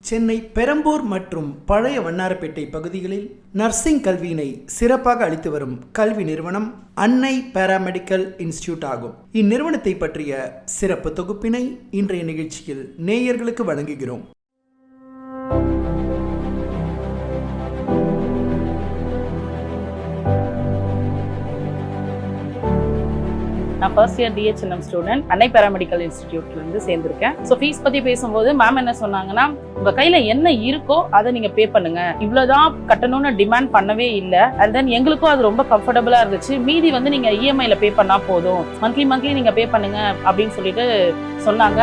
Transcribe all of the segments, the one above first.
சென்னை பெரம்பூர் மற்றும் பழைய வண்ணாரப்பேட்டை பகுதிகளில் நர்சிங் கல்வியினை சிறப்பாக அளித்து வரும் கல்வி நிறுவனம் அன்னை பாராமெடிக்கல் இன்ஸ்டிடியூட் ஆகும். இந்நிறுவனத்தை பற்றிய சிறப்பு தொகுப்பினை இன்றைய நிகழ்ச்சியில் நேயர்களுக்கு வழங்குகிறோம். நான் ஃபர்ஸ்ட் இயர் டிஹெச்என்எம் ஸ்டூடெண்ட் அன்னை பாராமெடிக்கல் இன்ஸ்டிடியூட்லேருந்து சேர்ந்திருக்கேன். ஸோ ஃபீஸ் பற்றி பேசும்போது மேம் என்ன சொன்னாங்கன்னா, உங்கள் கையில் என்ன இருக்கோ அதை நீங்கள் பே பண்ணுங்க, இவ்வளோதான் கட்டணும்னு டிமாண்ட் பண்ணவே இல்லை. அண்ட் தென் எங்களுக்கும் அது ரொம்ப கம்ஃபர்டபுளாக இருந்துச்சு. மீதி வந்து நீங்கள் இஎம்ஐயில் பே பண்ணால் போதும், மந்த்லி நீங்கள் பே பண்ணுங்க அப்படின்னு சொல்லிட்டு சொன்னாங்க.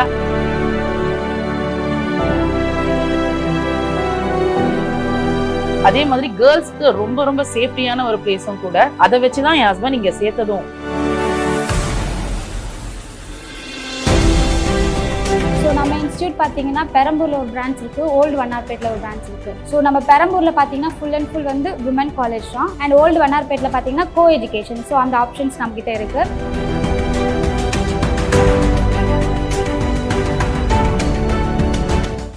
அதே மாதிரி கேர்ள்ஸ்க்கு ரொம்ப சேஃப்டியான ஒரு பிளேஸும் கூட. அதை வச்சுதான் என் ஹஸ்பண்ட் இங்கே சேர்த்ததும். ஸோ நம்ம இன்ஸ்டியூட் பார்த்தீங்கன்னா பெரம்பூரில் ஒரு பிரான்ச் இருக்குது, ஓல்டு வண்ணார்பேட்டில் ஒரு பிரான்ச் இருக்குது. ஸோ நம்ம பெரம்பூரில் பார்த்தீங்கன்னா ஃபுல் அண்ட் ஃபுல் வந்து விமன் காலேஜ் தான். அண்ட் ஓல்டு வண்ணார்பேட்டில் பார்த்தீங்கன்னா கோ எஜுகேஷன். ஸோ அந்த ஆப்ஷன்ஸ் நம்மகிட்ட இருக்குது.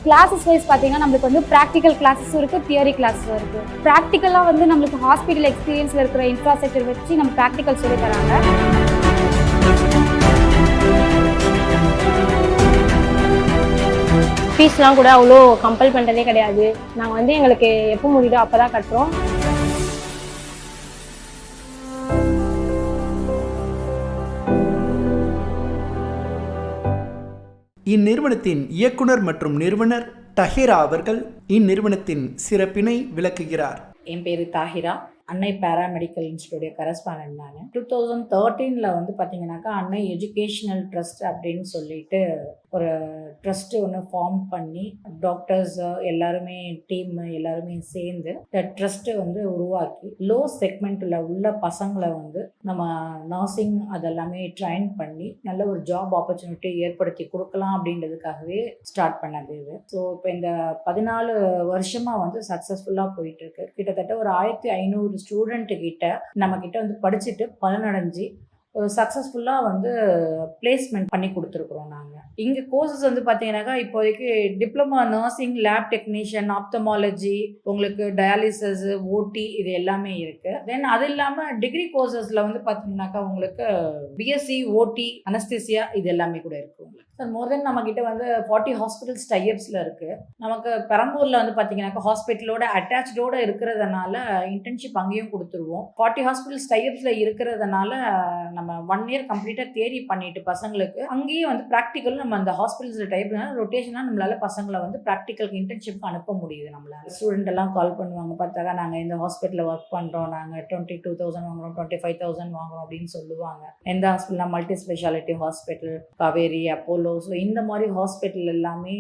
கிளாஸஸ் வைஸ் பார்த்தீங்கன்னா நம்மளுக்கு வந்து ப்ராக்டிக்கல் கிளாஸஸும் இருக்குது, தியரி கிளாஸஸும் இருக்குது. ப்ராக்டிக்கலாக வந்து நம்மளுக்கு ஹாஸ்பிட்டல் எக்ஸ்பீரியன்ஸில் இருக்கிற இன்ஃப்ராஸ்ட்ரக்சர் வச்சு நம்ம ப்ராக்டிக்கல் சொல்லி தராங்க. ஃபீஸ்லாம் கூட அவ்வளோ கம்பல் பண்ணுறதே கிடையாது. நாங்கள் வந்து எங்களுக்கு எப்போ முடியுதோ அப்போ தான் கட்டுறோம். இந்நிறுவனத்தின் இயக்குனர் மற்றும் நிறுவனர் தஹிரா அவர்கள் இந்நிறுவனத்தின் சிறப்பினை விளக்குகிறார். என் பேர் தாஹிரா, அன்னை பாராமெடிக்கல் இன்ஸ்டியூட் கரஸ்பாண்டன்ட். நான் 2013 வந்து பார்த்தீங்கன்னாக்கா அன்னை எஜுகேஷனல் ட்ரஸ்ட் அப்படின்னு சொல்லிட்டு ஒரு ட்ரஸ்ட்டு ஒன்று ஃபார்ம் பண்ணி டாக்டர்ஸ் எல்லாருமே டீம் எல்லாருமே சேர்ந்து இந்த ட்ரஸ்ட்டை வந்து உருவாக்கி லோ செக்மெண்ட்டில் உள்ள பசங்களை வந்து நம்ம நர்சிங் அதெல்லாமே ட்ரைன் பண்ணி நல்ல ஒரு ஜாப் ஆப்பர்ச்சுனிட்டி ஏற்படுத்தி கொடுக்கலாம் அப்படின்றதுக்காகவே ஸ்டார்ட் பண்ணது இது. ஸோ இப்போ இந்த 14 வருஷமாக வந்து சக்ஸஸ்ஃபுல்லாக போயிட்டுருக்கு. கிட்டத்தட்ட ஒரு 1500 ஸ்டூடெண்ட்டு கிட்ட நம்ம கிட்ட வந்து படிச்சுட்டு பலனடைஞ்சு சக்ஸஸ்ஃபுல்லாக வந்து பிளேஸ்மெண்ட் பண்ணி கொடுத்துருக்குறோம். நாங்கள் இங்கே கோர்சஸ் வந்து பார்த்தீங்கன்னாக்கா இப்போதைக்கு diploma nursing, lab technician, ophthalmology, உங்களுக்கு டயாலிசிஸ், ஓடி இது எல்லாமே இருக்குது. தென் அது இல்லாமல் டிகிரி கோர்சஸில் வந்து பார்த்தீங்கன்னாக்கா உங்களுக்கு பிஎஸ்சி, ஓடி, அனஸ்தீசியா இது எல்லாமே கூட இருக்குது உங்களுக்கு. சார் மோர் தென் நம்மக்கிட்ட வந்து 40 ஹாஸ்பிட்டல்ஸ் டைப்ஸில் இருக்குது. நமக்கு பெரம்பூரில் வந்து பார்த்தீங்கன்னாக்கா ஹாஸ்பிட்டலோட அட்டாச்சோடு இருக்கிறதுனால இன்டர்ன்ஷிப் அங்கேயும் கொடுத்துருவோம். 40 ஹாஸ்பிட்டல்ஸ் டைப்ஸில் இருக்கிறதுனால நம்ம 1 இயர் கம்ப்ளீட்டாக தியரி பண்ணிட்டு பசங்களுக்கு அங்கேயே வந்து ப்ராக்டிக்கல் நம்ம அந்த ஹாஸ்பிட்டல்ஸில் டைப்னால ரொட்டேஷனாக நம்மளால் பசங்களை வந்து ப்ராக்டிக்கலுக்கு இன்டர்ன்ஷிப் அனுப்ப முடியுது. நம்மளால் ஸ்டூடெண்ட் எல்லாம் கால் பண்ணுவாங்க, பார்த்தாக்கா நாங்கள் இந்த ஹாஸ்பிட்டலில் ஒர்க் பண்ணுறோம், நாங்கள் 22,000 வாங்குகிறோம், 25,000 வாங்குகிறோம் அப்படின்னு சொல்லுவாங்க. எந்த ஹாஸ்பிட்டல்னா multi speciality hospital, Kauvery, Apollo, so இந்த மாதிரி ஹாஸ்பிட்டல் எல்லாமே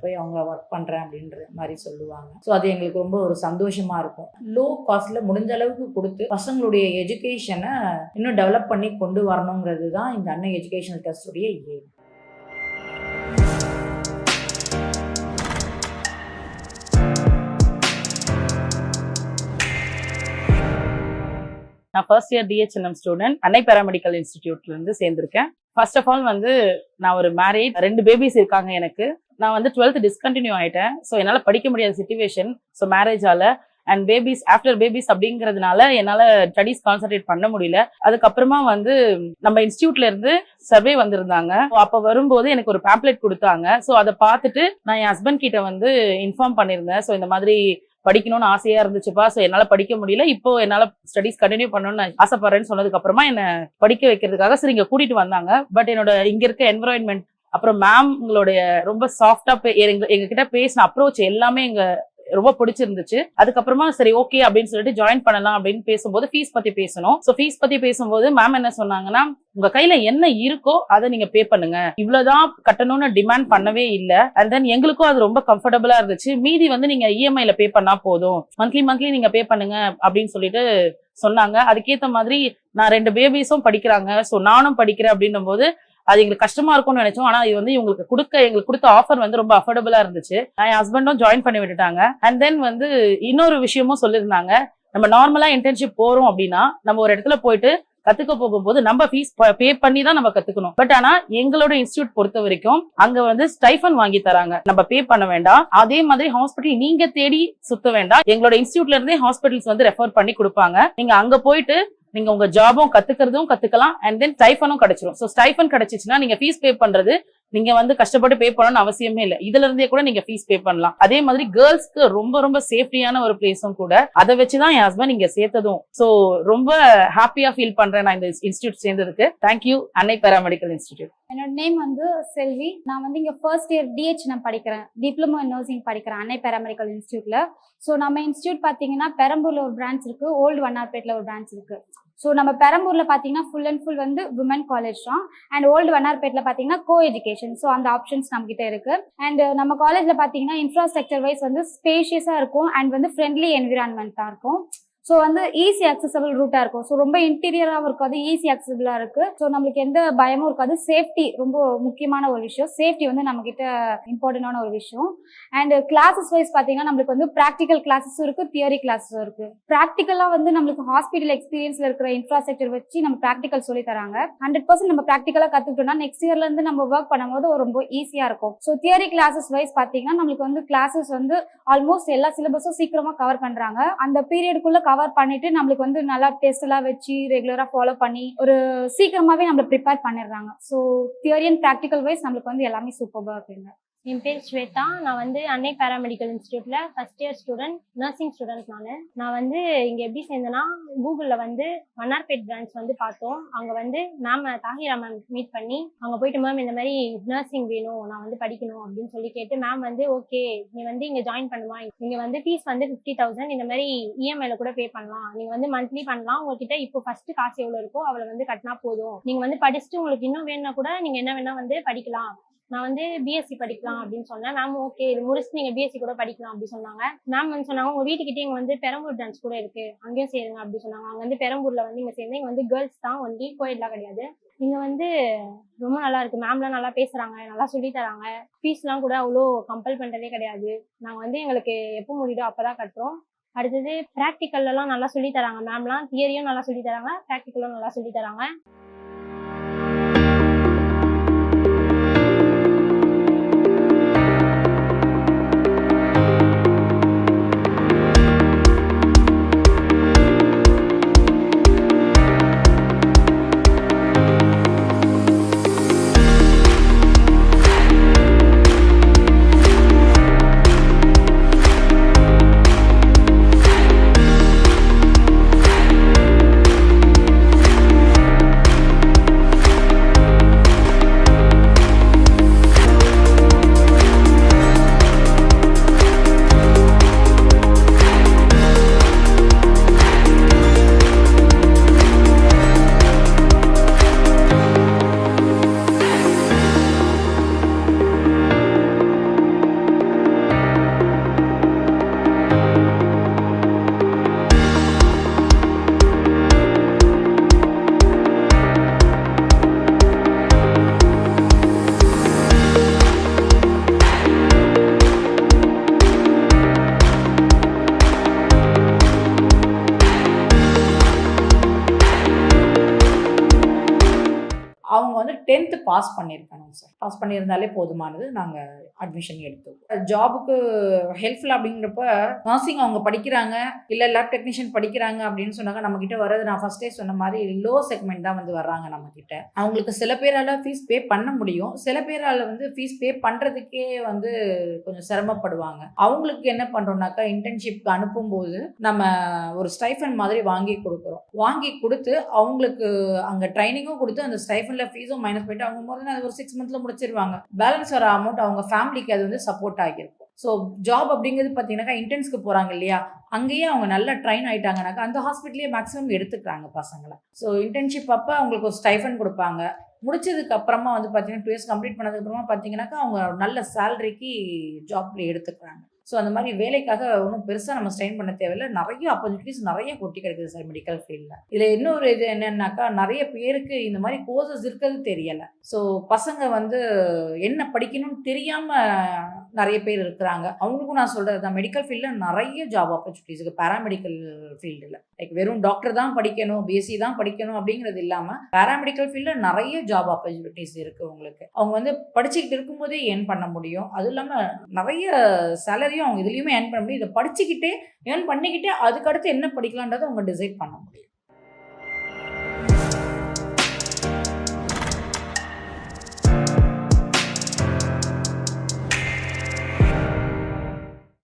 போய் அவங்க ஒர்க் பண்ணுறேன் அப்படின்ற மாதிரி சொல்லுவாங்க. ஸோ அது எங்களுக்கு ரொம்ப ஒரு சந்தோஷமாக இருக்கும். லோ காஸ்ட்டில் முடிஞ்ச அளவுக்கு கொடுத்து பசங்களுடைய எஜுகேஷனை இன்னும் டெவலப் பண்ணி கொண்டு வரணுங்கிறது தான் இந்த அன்னை எஜுகேஷனல் ட்ரஸ்டுடைய எய்ம். நான் ஃபர்ஸ்ட் இயர் டிஹெச்என்எம் ஸ்டூடெண்ட் அன்னை பாராமெடிக்கல் இன்ஸ்டிடியூட்லேருந்து சேர்ந்திருக்கேன். ஃபர்ஸ்ட் ஆஃப் ஆல் வந்து நான் ஒரு மேரேஜ், 2 பேபிஸ் இருக்காங்க எனக்கு. நான் வந்து 12th டிஸ்கண்டினியூ ஆகிட்டேன். ஸோ என்னால் படிக்க முடியாத சிச்சுவேஷன். ஸோ மேரேஜால் அண்ட் பேபிஸ், ஆஃப்டர் பேபிஸ் அப்படிங்கிறதுனால என்னால் ஸ்டடீஸ் கான்சன்ட்ரேட் பண்ண முடியல. அதுக்கப்புறமா வந்து நம்ம இன்ஸ்டியூட்ல இருந்து சர்வே வந்திருந்தாங்க. அப்போ வரும்போது எனக்கு ஒரு பேம்ப்ளெட் கொடுத்தாங்க. ஸோ அதை பார்த்துட்டு நான் என் ஹஸ்பண்ட் கிட்ட வந்து இன்ஃபார்ம் பண்ணியிருந்தேன். ஸோ இந்த மாதிரி படிக்கணும்னு ஆசையா இருந்துச்சுப்பா, ஸோ என்னால படிக்க முடியல, இப்போ என்னால ஸ்டடீஸ் கண்டினியூ பண்ணணும்னு ஆசைப்படுறேன்னு சொன்னதுக்கு அப்புறமா என்ன படிக்க வைக்கிறதுக்காக சரி இங்க கூட்டிட்டு வந்தாங்க. பட் என்னோட இங்க இருக்க என்விரான்மெண்ட், அப்புறம் மேம் உங்களுடைய ரொம்ப சாஃப்டா எங்க கிட்ட பேசின அப்ரோச் எல்லாமே எங்க ரொம்ப பிடிச்சிருந்துச்சு. அதுக்கப்புறமா சரி ஓகே அப்படின்னு சொல்லிட்டு ஜாயின் பண்ணலாம் அப்படின்னு பேசும்போது ஃபீஸ் பத்தி பேசணும். ஸோ ஃபீஸ் பத்தி பேசும்போது மேம் என்ன சொன்னாங்கன்னா, உங்க கையில என்ன இருக்கோ அதை நீங்க பே பண்ணுங்க, இவ்வளவுதான் கட்டணும்னு டிமாண்ட் பண்ணவே இல்லை. அண்ட் தென் எங்களுக்கும் அது ரொம்ப கம்ஃபர்டபுளா இருந்துச்சு. மீதி வந்து நீங்க இஎம்ஐல பே பண்ணா போதும், மந்த்லி நீங்க பே பண்ணுங்க அப்படின்னு சொல்லிட்டு சொன்னாங்க. அதுக்கேற்ற மாதிரி நான் 2 பேபிஸும் படிக்கிறாங்க, ஸோ நானும் படிக்கிறேன் அப்படின்னும் போது அது எங்களுக்கு கஷ்டமா இருக்கும்னு நினைச்சோம். ஆனா இது வந்து எங்களுக்கு கொடுத்த ஆஃபர் வந்து ரொம்ப அஃபோர்டபுளா இருந்துச்சு. என் ஹஸ்பண்டும் ஜாயின் பண்ணி விட்டுட்டாங்க. அண்ட் தென் வந்து இன்னொரு விஷயமும் சொல்லியிருந்தாங்க, நம்ம நார்மலா இன்டர்ன்ஷிப் போறோம் அப்படின்னா நம்ம ஒரு இடத்துல போயிட்டு கத்துக்க போகும்போது நம்ம ஃபீஸ் பே பண்ணி தான் நம்ம கத்துக்கணும். பட் ஆனா எங்களோட இன்ஸ்டியூட் பொறுத்த வரைக்கும் அங்க வந்து ஸ்டைஃபன் வாங்கி தராங்க, நம்ம பே பண்ண வேண்டாம். அதே மாதிரி ஹாஸ்பிட்டல் நீங்க தேடி சுத்த வேண்டாம், எங்களோட இன்ஸ்டியூட்ல இருந்தே ஹாஸ்பிட்டல்ஸ் வந்து ரெஃபர் பண்ணி கொடுப்பாங்க. நீங்க அங்க போயிட்டு நீங்க உங்க ஜாபும் கத்துக்கலாம் அண்ட் தென் ஸ்டைஃபனும் கிடைச்சிரும். சோ ஸ்டைஃபன் கிடைச்சிச்சுன்னா நீங்க ஃபீஸ் பே பண்றது நீங்க வந்து கஷ்டப்பட்டு பே பண்ணணும்னு அவசியமே இல்லை, இதுல இருந்தே கூட நீங்க ஃபீஸ் பே பண்ணலாம். அதே மாதிரி கேர்ள்ஸ்க்கு ரொம்ப ரொம்ப சேஃப்டியான ஒரு பிளேஸும் கூட, அதை வச்சுதான் என் ஹஸ்பண்ட் இங்க சேர்த்ததும். சோ ரொம்ப ஹாப்பியா ஃபீல் பண்றேன் நான் இந்த இன்ஸ்டியூட் சேர்ந்ததுக்கு. தேங்க்யூ அன்னை பேராமெடிக்கல் இன்ஸ்டிடியூட். என்னோட நேம் வந்து செல்வி. நான் வந்து இங்கே ஃபர்ஸ்ட் இயர் டிஹெச் நான் படிக்கிறேன், டிப்ளமோ இன் நர்சிங் படிக்கிறேன் அன்னை பேராமெடிக்கல் இன்ஸ்டியூட்ல. ஸோ நம்ம இன்ஸ்டியூட் பார்த்தீங்கன்னா பெரம்பூர்ல ஒரு பிரான்ச் இருக்கு, ஓல்டு வண்ணார்பேட்டில் ஒரு பிரான்ச் இருக்கு. ஸோ நம்ம பெரம்பூர்ல பார்த்தீங்கன்னா ஃபுல் அண்ட் ஃபுல் வந்து விமன் காலேஜ் தான். அண்ட் ஓல்டு வண்ணார்பேட்டில் பார்த்தீங்கன்னா கோ எஜுகேஷன். ஸோ அந்த ஆப்ஷன்ஸ் நம்ம கிட்ட இருக்கு. அண்ட் நம்ம காலேஜ்ல பார்த்தீங்கன்னா இன்ஃப்ராஸ்ட்ரக்சர் வைஸ் வந்து ஸ்பேஷியஸா இருக்கும் அண்ட் வந்து ஃப்ரெண்ட்லி என்விரான்மெண்ட் தான் இருக்கும். ஸோ வந்து ஈஸி அக்சசபிள் ரூட்டாக இருக்கும். ஸோ ரொம்ப இன்டீரியராகவும் இருக்காது, ஈஸி அக்சசபிளாக இருக்குது. ஸோ நம்மளுக்கு எந்த பயமும் இருக்காது. சேஃப்டி ரொம்ப முக்கியமான ஒரு விஷயம், சேஃப்டி வந்து நம்மக்கிட்ட இம்பார்ட்டண்டான ஒரு விஷயம். அண்ட் கிளாஸஸ் வைஸ் பார்த்தீங்கன்னா நம்மளுக்கு வந்து ப்ராக்டிக்கல் கிளாஸஸும் இருக்குது, தியரி கிளாஸஸும் இருக்குது. ப்ராக்டிக்கலாக வந்து நம்மளுக்கு ஹாஸ்பிட்டல் எக்ஸ்பீரியன்ஸில் இருக்கிற இன்ஃப்ராஸ்ட்ரக்சர் வச்சு நம்ம ப்ராக்டிக்கல் சொல்லி தராங்க. 100% நம்ம ப்ராக்டிக்கலாக கற்றுக்கிட்டோம்னா நெக்ஸ்ட் இயர்லேருந்து நம்ம ஒர்க் பண்ணும்போது ரொம்ப ஈஸியாக இருக்கும். ஸோ தியரி கிளாஸஸ் வைஸ் பார்த்தீங்கன்னா நம்மளுக்கு வந்து கிளாஸஸ் வந்து ஆல்மோஸ்ட் எல்லா சிலபஸும் சீக்கிரமாக கவர் பண்ணுறாங்க. அந்த பீரியடுக்குள்ளே கவர் பண்ணிட்டு நம்மளுக்கு வந்து நல்லா டெஸ்ட் எல்லாம் வச்சு ரெகுலரா ஃபாலோ பண்ணி ஒரு சீக்கிரமாவே நம்மள ப்ரிப்பேர் பண்ணிடுறாங்க. So theory and practical wise நம்மளுக்கு வந்து எல்லாமே சூப்பர்பா இருக்குங்க. என் பேர் ஸ்வேதா. நான் வந்து அன்னை பேராமெடிக்கல் இன்ஸ்டியூட்ல first year student, nursing student. நான் வந்து இங்க எப்படி சேர்ந்தேன்னா, கூகுள்ல வந்து வண்ணார்பேட் பிரான்ச் வந்து பார்த்தோம். அங்க வந்து மேம் தாஹிரா மேம் மீட் பண்ணி அங்க போயிட்டு மேம் இந்த மாதிரி நர்சிங் வேணும், நான் வந்து படிக்கணும் அப்படின்னு சொல்லி கேட்டு மேம் வந்து ஓகே நீ வந்து இங்க ஜாயின் பண்ணுவா, நீங்க வந்து ஃபீஸ் வந்து 50,000 இந்த மாதிரி இஎம்ஐல கூட பே பண்ணலாம், நீங்க வந்து மந்த்லி பண்ணலாம், உங்ககிட்ட இப்போ ஃபர்ஸ்ட் காசு எவ்வளவு இருக்கோ அவளை வந்து கட்டினா போதும், நீங்க வந்து படிச்சுட்டு உங்களுக்கு இன்னும் வேணும்னா கூட நீங்க என்ன வேணா வந்து படிக்கலாம், நான் வந்து பிஎஸ்சி படிக்கலாம் அப்படின்னு சொன்னேன். மேம் ஓகே இது முடிச்சுட்டு நீங்க பிஎஸ்சி கூட படிக்கலாம் அப்படின்னு சொன்னாங்க. மேம் வந்து சொன்னாங்க உங்க வீட்டுக்கிட்டே இங்க வந்து பெரம்பூர் பிரான்ச் கூட இருக்கு, அங்கேயும் சேருங்க அப்படின்னு சொன்னாங்க. அங்க வந்து பெரம்பூர்ல வந்து இங்க சேர்ந்து இங்க வந்து கேர்ள்ஸ் தான் ஒன்லி, கோயட்லாம் கிடையாது. இங்க வந்து ரொம்ப நல்லா இருக்கு, மேம்லாம் நல்லா பேசுறாங்க, நல்லா சொல்லி தராங்க. ஃபீஸ்லாம் கூட அவ்வளோ கம்பல் பண்றதே கிடையாது, நாங்க வந்து எங்களுக்கு எப்போ முடியுதோ அப்பதான் கட்டுறோம். அடுத்தது ப்ராக்டிக்கல்லாம் நல்லா சொல்லி தராங்க மேம்லாம், தியரியும் நல்லா சொல்லி தராங்க, ப்ராக்டிக்கலும் நல்லா சொல்லி தராங்க. அவங்க வந்து 10th பாஸ் பண்ணியிருக்கணும் சார். பாஸ் பண்ணியிருந்தாலே போதுமானது, நாங்கள் அட்மிஷன் எடுத்துக்கோம். ஜாபுக்கு ஹெல்ப்ஃபுல் அப்படிங்கிறப்ப நர்சிங் அவங்க படிக்கிறாங்க இல்லை லேப் டெக்னீஷியன் படிக்கிறாங்க அப்படின்னு சொன்னாங்க. நம்மக்கிட்ட வர்றது நான் ஃபஸ்ட்டே சொன்ன மாதிரி லோ செக்மெண்ட் தான் வந்து வர்றாங்க நம்மக்கிட்ட. அவங்களுக்கு சில பேரால் ஃபீஸ் பே பண்ண முடியும், சில பேரால் வந்து ஃபீஸ் பே பண்ணுறதுக்கே வந்து கொஞ்சம் சிரமப்படுவாங்க. அவங்களுக்கு என்ன பண்ணுறோம்னாக்கா இன்டர்ன்ஷிப்க்கு அனுப்பும்போது நம்ம ஒரு ஸ்டைஃபன் மாதிரி வாங்கி கொடுக்குறோம். வாங்கி கொடுத்து அவங்களுக்கு அங்கே ட்ரைனிங்கும் கொடுத்து அந்த ஸ்டைஃபனில் ஃபீஸும் மைனஸ் பண்ணிட்டு அவங்க முதல்ல அது ஒரு 6 months முடிச்சிருவாங்க. பேலன்ஸ் வர அமௌண்ட் அவங்க ஃபேமிலிக்கு அது வந்து சப்போர்ட் ஆகியிருக்கும். ஸோ ஜாப் அப்படிங்கிறது பார்த்தீங்கன்னாக்கா இன்டர்ன்ஸ்க்கு போகிறாங்க இல்லையா, அங்கேயே அவங்க நல்லா ட்ரைன் ஆகிட்டாங்கனாக்கா அந்த ஹாஸ்பிட்டலே மேக்ஸிமம் எடுத்துக்கிறாங்க பசங்களை. ஸோ இன்டர்ன்ஷிப் அப்போ அவங்களுக்கு ஒரு ஸ்டைஃபன் கொடுப்பாங்க. முடிச்சதுக்கு அப்புறமா வந்து பார்த்தீங்கன்னா 2 years கம்ப்ளீட் பண்ணதுக்கப்புறமா பார்த்தீங்கன்னாக்கா அவங்க நல்ல சேலரிக்கு ஜாப்ல எடுத்துக்கிறாங்க. ஸோ அந்த மாதிரி வேலைக்காக ஒன்றும் பெருசாக நம்ம ஸ்ட்ரெயின் பண்ண தேவையில்லை. நிறைய ஆப்பர்ச்சுனிட்டிஸ் நிறைய கொட்டி கிடக்குது சார் மெடிக்கல் ஃபீல்டில். இதில் இன்னொரு இது என்னன்னாக்கா, நிறைய பேருக்கு இந்த மாதிரி கோர்சஸ் இருக்கிறது தெரியலை. ஸோ பசங்க வந்து என்ன படிக்கணும்னு தெரியாமல் நிறைய பேர் இருக்கிறாங்க. அவங்களுக்கும் நான் சொல்கிறது தான், மெடிக்கல் ஃபீல்டில் நிறைய ஜாப் ஆப்பர்ச்சுனிட்டிஸ் இருக்குது. பேராமெடிக்கல் ஃபீல்டில் லைக் வெறும் டாக்டர் தான் படிக்கணும், பிஎஸ்சி தான் படிக்கணும் அப்படிங்கிறது இல்லாமல் பேராமெடிக்கல் ஃபீல்டில் நிறைய ஜாப் ஆப்பர்ச்சுனிட்டிஸ் இருக்குது உங்களுக்கு. அவங்க வந்து படிச்சுக்கிட்டு இருக்கும்போதே ஏர்ன் பண்ண முடியும். அதுவும் இல்லாமல் நிறைய சேலரியும் அவங்க இதுலேயுமே ஏர்ன் பண்ண முடியும். இதை படிச்சுக்கிட்டே ஏர்ன் பண்ணிக்கிட்டே அதுக்கடுத்து என்ன படிக்கலான்றதை அவங்க டிசைட் பண்ண முடியும்.